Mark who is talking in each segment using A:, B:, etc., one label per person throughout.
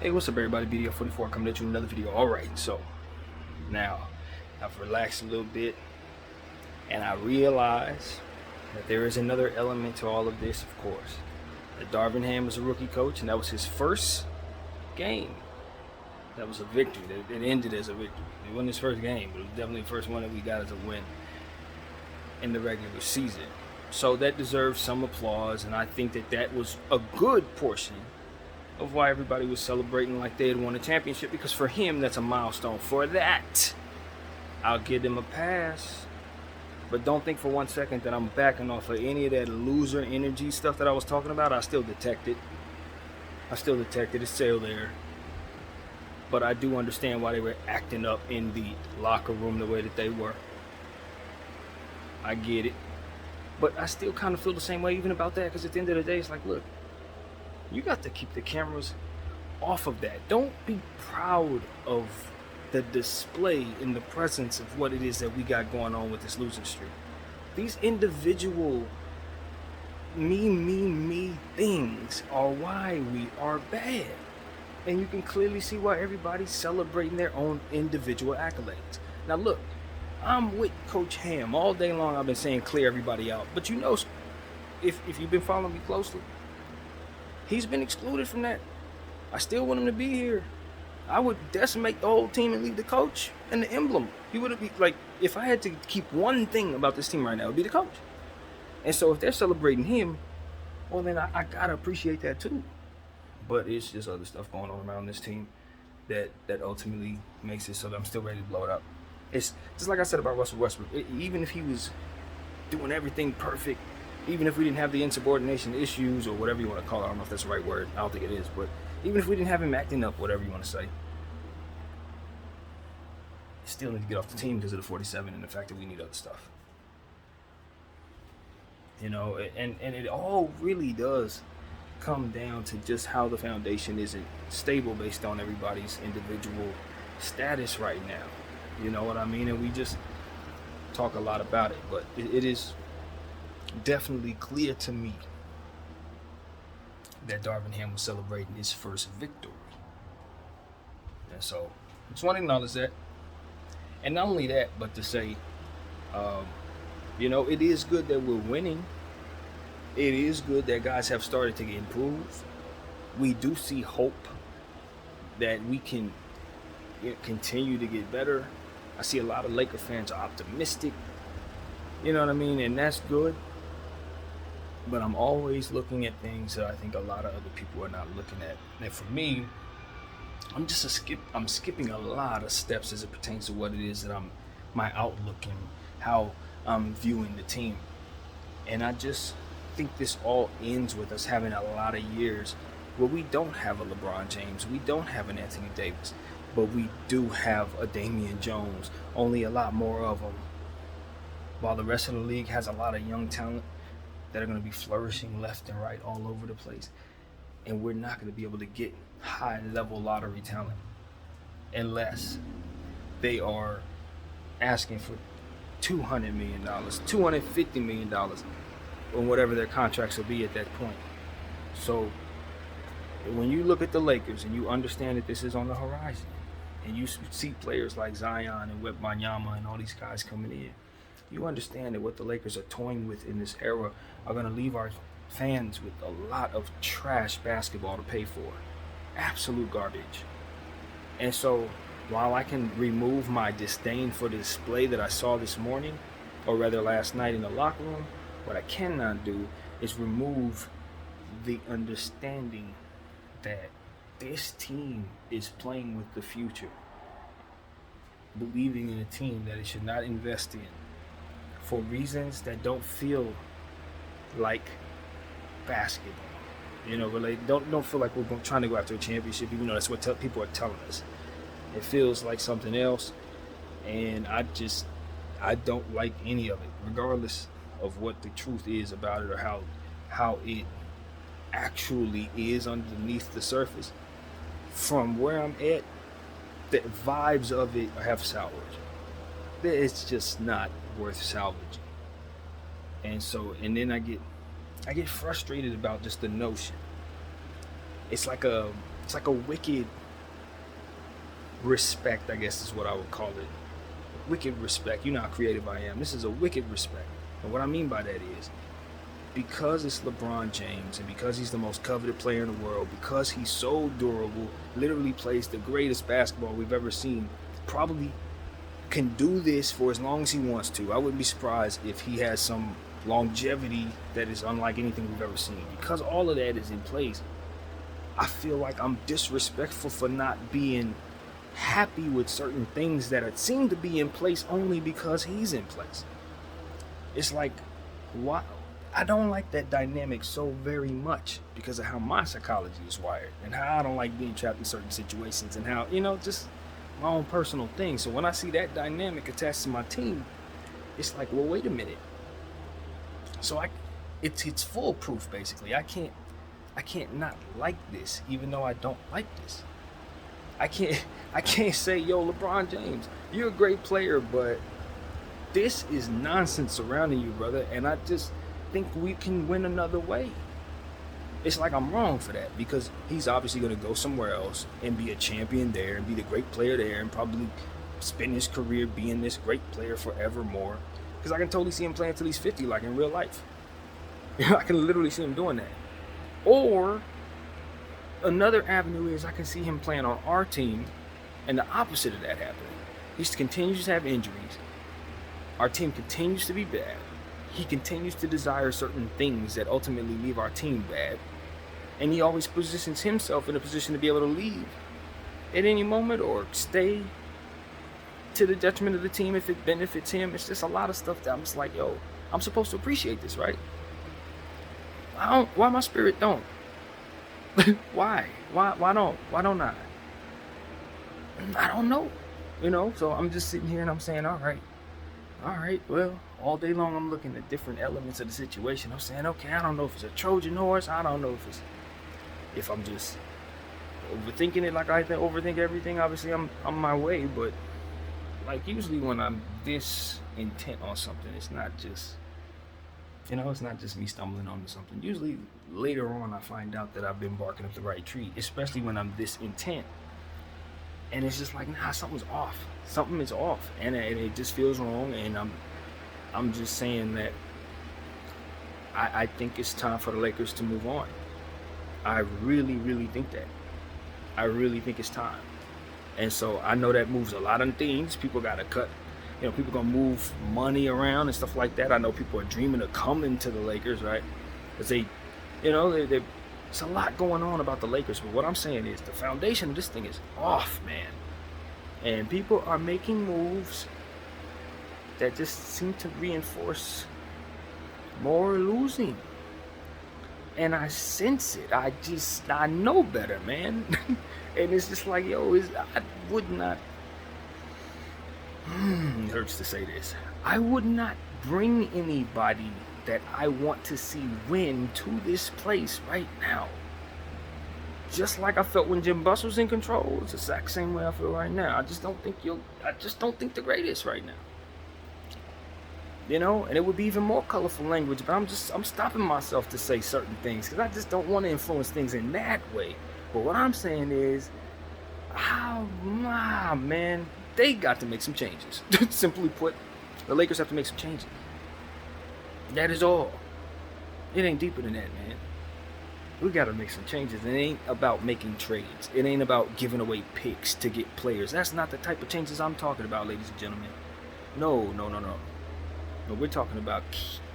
A: Hey, what's up, everybody? BDO44 coming at you with another video. All right, so now I've relaxed a little bit, and I realize that there is another element to all of this. Of course, that Darvin Ham was a rookie coach, and that was his first game. That was a victory. It ended as a victory. It wasn't his first game, but it was definitely the first one that we got as a win in the regular season. So that deserves some applause, and I think that that was a good portion of why everybody was celebrating like they had won a championship, because for him, that's a milestone. For that, I'll give them a pass. But don't think for 1 second that I'm backing off of any of that loser energy stuff that I was talking about. I still detect it. It's still there. But I do understand why they were acting up in the locker room the way that they were. I get it. But I still kind of feel the same way even about that, because at the end of the day, it's like, look, you got to keep the cameras off of that. Don't be proud of the display in the presence of what it is that we got going on with this losing streak. These individual me things are why we are bad. And you can clearly see why everybody's celebrating their own individual accolades. Now look, I'm with Coach Ham all day long. I've been saying clear everybody out. But you know, if you've been following me closely, he's been excluded from that. I still want him to be here. I would decimate the whole team and leave the coach and the emblem. He would be like, if I had to keep one thing about this team right now, it would be the coach. And so if they're celebrating him, well, then I gotta appreciate that too. But it's just other stuff going on around this team that ultimately makes it so that I'm still ready to blow it up. It's just like I said about Russell Westbrook. Even if he was doing everything perfect, even if we didn't have the insubordination issues or whatever you want to call it, I don't know if that's the right word. I don't think it is, but even if we didn't have him acting up, whatever you want to say, still need to get off the team because of the 47 and the fact that we need other stuff. You know, and it all really does come down to just how the foundation isn't stable based on everybody's individual status right now. You know what I mean? And we just talk a lot about it, but it is definitely clear to me that Darvin Ham was celebrating his first victory. And so I just want to acknowledge that. And not only that, but to say, it is good that we're winning. It is good that guys have started to improve. We do see hope that we can continue to get better. I see a lot of Laker fans are optimistic. You know what I mean? And that's good. But I'm always looking at things that I think a lot of other people are not looking at. And for me, I'm skipping a lot of steps as it pertains to what it is that my outlook and how I'm viewing the team. And I just think this all ends with us having a lot of years where we don't have a LeBron James, we don't have an Anthony Davis, but we do have a Damian Jones, only a lot more of them. While the rest of the league has a lot of young talent that are going to be flourishing left and right all over the place. And we're not going to be able to get high-level lottery talent unless they are asking for $200 million, $250 million, or whatever their contracts will be at that point. So when you look at the Lakers and you understand that this is on the horizon, and you see players like Zion and Wembanyama and all these guys coming in, you understand that what the Lakers are toying with in this era are going to leave our fans with a lot of trash basketball to pay for. Absolute garbage. And so while I can remove my disdain for the display that I saw this morning, or rather last night in the locker room, what I cannot do is remove the understanding that this team is playing with the future, believing in a team that it should not invest in for reasons that don't feel like basketball. Don't feel like we're trying to go after a championship, even though that's what people are telling us. It feels like something else, and I don't like any of it, regardless of what the truth is about it or how it actually is underneath the surface. From where I'm at, the vibes of it have soured. It's just not worth salvaging. And then I get frustrated about just the notion. It's like It's like a wicked respect, I guess is what I would call it. Wicked respect. You know how creative I am. This is a wicked respect. And what I mean by that is, because it's LeBron James and because he's the most coveted player in the world, because he's so durable, literally plays the greatest basketball we've ever seen, probably can do this for as long as he wants to. I wouldn't be surprised if he has some longevity that is unlike anything we've ever seen. Because all of that is in place, I feel like I'm disrespectful for not being happy with certain things that seem to be in place only because he's in place. It's like, why? I don't like that dynamic so very much because of how my psychology is wired and how I don't like being trapped in certain situations and how, just my own personal thing. So when I see that dynamic attached to my team, it's like, well, wait a minute. So it's foolproof basically. I can't not like this, even though I don't like this. I can't say, yo, LeBron James, you're a great player, but this is nonsense surrounding you, brother, and I just think we can win another way. It's like I'm wrong for that because he's obviously going to go somewhere else and be a champion there and be the great player there and probably spend his career being this great player forevermore. Because I can totally see him playing until he's 50, like in real life. I can literally see him doing that. Or another avenue is I can see him playing on our team and the opposite of that happening. He continues to have injuries. Our team continues to be bad. He continues to desire certain things that ultimately leave our team bad. And he always positions himself in a position to be able to leave at any moment or stay to the detriment of the team if it benefits him. It's just a lot of stuff that I'm just like, yo, I'm supposed to appreciate this, right? Why my spirit don't? Why don't I? I don't know. So I'm just sitting here and I'm saying, all right, well, all day long I'm looking at different elements of the situation. I'm saying, okay, I don't know if it's a Trojan horse. I don't know if I'm just overthinking it like I overthink everything. Obviously I'm my way, but like usually when I'm this intent on something, it's not just me stumbling onto something. Usually later on I find out that I've been barking up the right tree, especially when I'm this intent. And it's just like, nah, something's off. Something is off, and it just feels wrong. And I'm just saying that I think it's time for the Lakers to move on. I really, really think that. I really think it's time. And so I know that moves a lot of things. People got to cut. People gonna move money around and stuff like that. I know people are dreaming of coming to the Lakers, right? Because it's a lot going on about the Lakers. But what I'm saying is the foundation of this thing is off, man. And people are making moves that just seem to reinforce more losing. And I sense it. I know better, man. And it's just like, yo, I would not. It hurts to say this. I would not bring anybody that I want to see win to this place right now. Just like I felt when Jim Buss was in control, it's the exact same way I feel right now. I just don't think the greatest right now. And it would be even more colorful language, but I'm stopping myself to say certain things because I just don't want to influence things in that way. But what I'm saying is, man, they got to make some changes. Simply put, the Lakers have to make some changes. That is all. It ain't deeper than that, man. We got to make some changes. It ain't about making trades. It ain't about giving away picks to get players. That's not the type of changes I'm talking about, ladies and gentlemen. No. We're talking about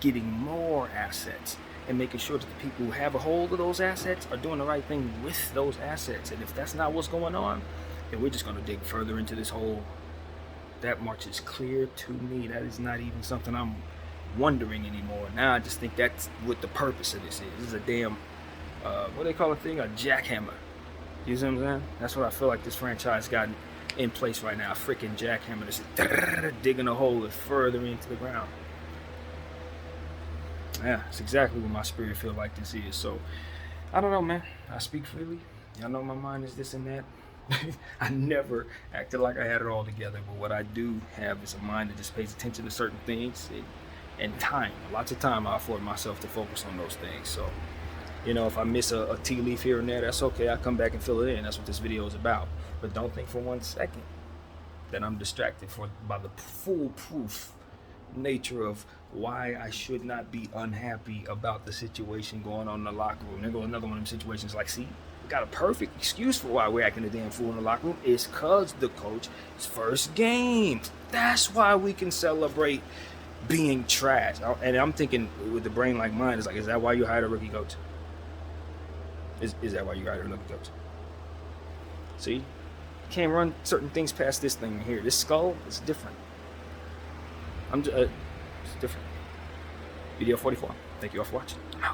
A: getting more assets and making sure that the people who have a hold of those assets are doing the right thing with those assets. And if that's not what's going on, then we're just going to dig further into this hole. That much is clear to me. That is not even something I'm wondering anymore. Now I just think that's what the purpose of this is. This is a damn, what do they call a thing? A jackhammer. You see what I'm saying? That's what I feel like this franchise got in place right now. A freaking jackhammer that's digging a hole further into the ground. Yeah, it's exactly what my spirit feel like this is. So, I don't know, man. I speak freely. Y'all know my mind is this and that. I never acted like I had it all together, but what I do have is a mind that just pays attention to certain things and time. Lots of time I afford myself to focus on those things. So, You know, if I miss a tea leaf here and there, that's okay. I come back and fill it in. That's what this video is about. But don't think for 1 second that I'm distracted by the foolproof nature of why I should not be unhappy about the situation going on in the locker room. There goes another one of them situations like, see, we got a perfect excuse for why we're acting a damn fool in the locker room. It's cause the coach's first game. That's why we can celebrate being trash. And I'm thinking with the brain like mine, is like, is that why you hired a rookie coach? Is that why you hired a rookie coach? See? You can't run certain things past this thing here. This skull is different. It's different. Video 44. Thank you all for watching. I'm out.